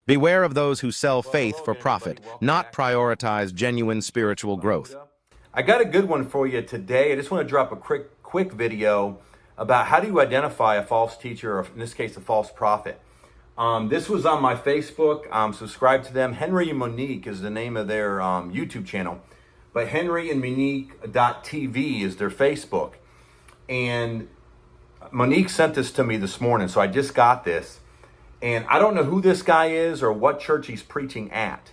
Beware of those who sell faith for profit, not prioritize genuine spiritual growth. I got a good one for you today. I just want to drop a quick video about how do you identify a false teacher, or in this case, a false prophet. This was on my Facebook. Subscribe to them. Henry and Monique is the name of their YouTube channel. But henryandmonique.tv is their Facebook. And Monique sent this to me this morning, so I just got this. And I don't know who this guy is or what church he's preaching at.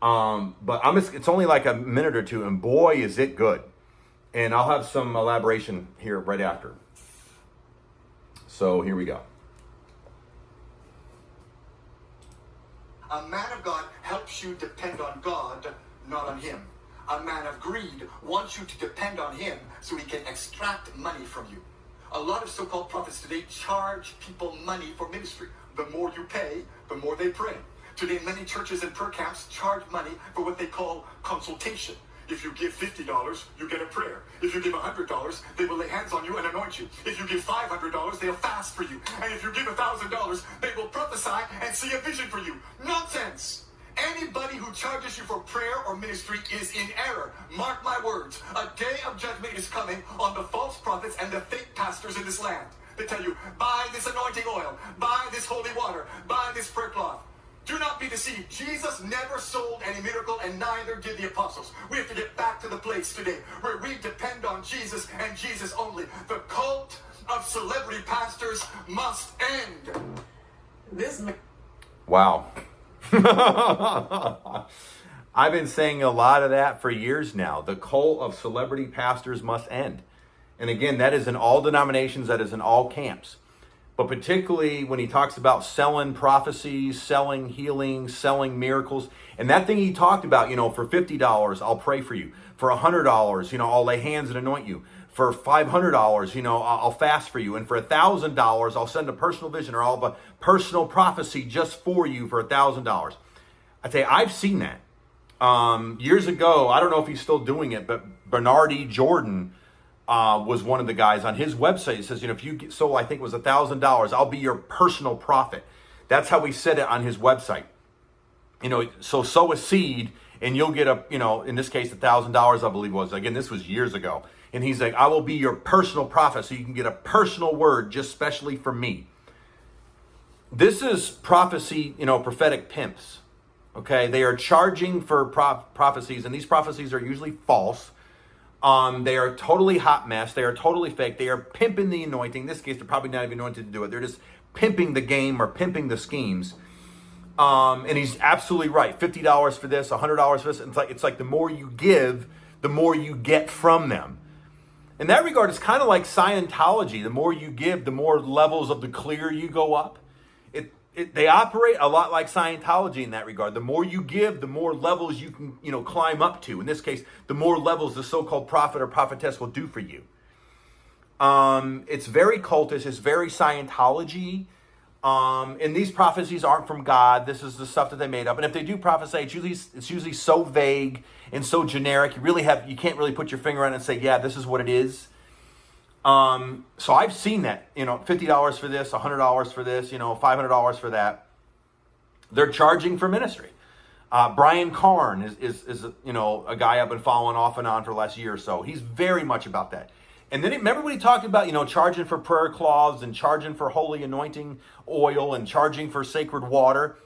But it's only like a minute or two, and boy, is it good. And I'll have some elaboration here right after. So here we go. A man of God helps you depend on God, not on him. A man of greed wants you to depend on him so he can extract money from you. A lot of so-called prophets today charge people money for ministry. The more you pay, the more they pray. Today, many churches and prayer camps charge money for what they call consultation. If you give $50, you get a prayer. If you give $100, they will lay hands on you and anoint you. If you give $500, they'll fast for you. And if you give $1,000, they will prophesy and see a vision for you. Nonsense! Anybody who charges you for prayer or ministry is in error. Mark my words. A day of judgment is coming on the false prophets and the fake pastors in this land. They tell you, buy this anointing oil, buy this holy water, buy this prayer cloth. Do not be deceived. Jesus never sold any miracle, and neither did the apostles. We have to get back to the place today where we depend on Jesus and Jesus only. The cult of celebrity pastors must end. Wow. I've been saying a lot of that for years now. The cult of celebrity pastors must end. And again, that is in all denominations, that is in all camps. But particularly when he talks about selling prophecies, selling healings, selling miracles. And that thing he talked about, for $50, I'll pray for you. For $100, I'll lay hands and anoint you. For $500, I'll fast for you. And for $1,000, I'll send a personal vision, or I'll have a personal prophecy just for you for $1,000. I tell you, I've seen that. Years ago, I don't know if he's still doing it, but Bernard E. Jordan was one of the guys on his website. He says, if you sold, I think it was $1,000, I'll be your personal prophet. That's how he said it on his website. So sow a seed and you'll get in this case, $1,000, I believe it was. Again, this was years ago. And he's like, I will be your personal prophet, so you can get a personal word just specially for me. This is prophecy, prophetic pimps. Okay, they are charging for prophecies, and these prophecies are usually false. They are totally hot mess. They are totally fake. They are pimping the anointing. In this case, they're probably not even anointed to do it. They're just pimping the game or pimping the schemes. And he's absolutely right. $50 for this, $100 for this. It's like the more you give, the more you get from them. In that regard, it's kind of like Scientology. The more you give, the more levels of the clear you go up. They operate a lot like Scientology in that regard. The more you give, the more levels you can, climb up to. In this case, the more levels the so-called prophet or prophetess will do for you. It's very cultish. It's very Scientology. And these prophecies aren't from God. This is the stuff that they made up. And if they do prophesy, it's usually so vague and so generic. You can't really put your finger on it and say, yeah, this is what it is. So I've seen that, $50 for this, $100 for this, $500 for that. They're charging for ministry. Brian Carn is a guy I've been following off and on for the last year or so. He's very much about that. And then remember when he talked about, charging for prayer cloths and charging for holy anointing oil and charging for sacred water.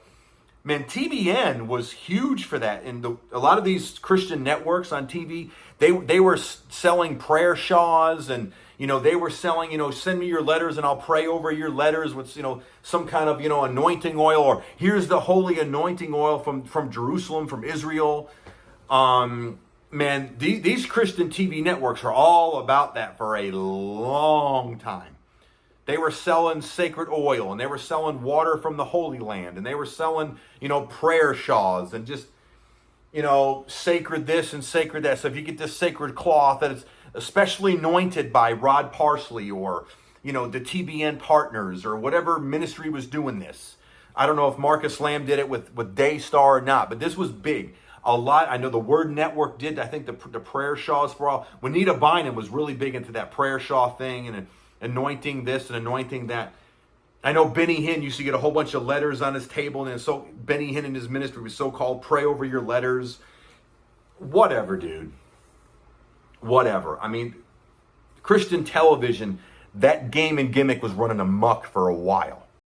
Man, TBN was huge for that. And a lot of these Christian networks on TV, they were selling prayer shawls, and, they were selling, send me your letters and I'll pray over your letters with, some kind of, anointing oil, or here's the holy anointing oil from Jerusalem, from Israel. Man, these Christian TV networks are all about that for a long time. They were selling sacred oil, and they were selling water from the Holy Land, and they were selling, prayer shawls, and just, sacred this and sacred that. So if you get this sacred cloth that is especially anointed by Rod Parsley or, the TBN partners or whatever ministry was doing this. I don't know if Marcus Lamb did it with Daystar or not, but this was big. A lot. I know the Word Network did. I think the prayer shawls for all. Juanita Bynum was really big into that prayer shawl thing and anointing this and anointing that. I know Benny Hinn used to get a whole bunch of letters on his table, and so Benny Hinn in his ministry was so-called pray over your letters. Whatever, dude. Whatever. I mean, Christian television, that game and gimmick was running amok for a while.